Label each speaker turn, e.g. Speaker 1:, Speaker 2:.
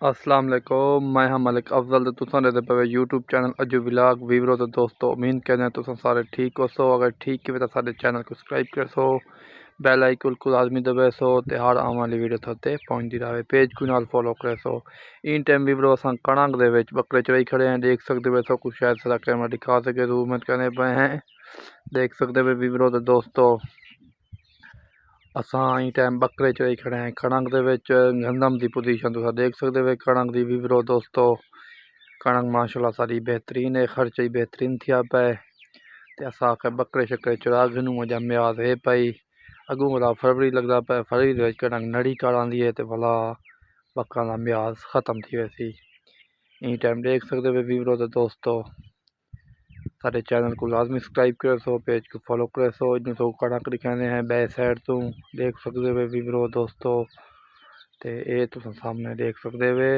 Speaker 1: अस्सलाम वालेकुम, मैं हाँ मलिक अफजल। तो तुसां दे पे यूट्यूब चैनल अजू विलाग वीवरो। तो दोस्तों उम्मीद करने तुसां सारे ठीक हो सो। अगर ठीक है तो साडे चैनल को सब्सक्राइब कर सो, बैल आइकन को लाजमी दबे सो ते हर आने वाली वीडियो थोते पहुंचती रहे। पेज को नाल फॉलो करे सो। इन टाइम वीवरो असां कणक दे विच बकरे चराई खड़े हैं, देख सकते हो सो। कुछ शायद सारा कैमरा दिखा सके तो उम्मीद करने पे हैं, देख सकते हो वीवरो। तो दोस्तों असां ई टाइम बकरे चराई खड़े हैं कणक दे विच। गंदम की पोजीशन तुम देख सकते हो कणक की वीवरो। दोस्तों कणक माशाल्लाह सारी बेहतरीन है, खर्च ही बेहतरीन थिया पे। ते असां आखे बकरे शकरे चरा घनू अजा म्याद है पई। अगू वाला फरवरी लगता पे, फरवरी दे विच कणक नड़ी कर आंदी है ते भला बकरा का म्याद खत्म थी वैसी। ई टाइम देख सकते हो वीवरो। तो दोस्तों सारे चैनल को लाजमी सब्सक्राइब करे सो, पेज को फॉलो करे सो। इन तो कणक दिखाने हैं बैक साइड तो देख सकते हो वीवरो। दोस्तों ते ये तुम सामने देख सकते हो।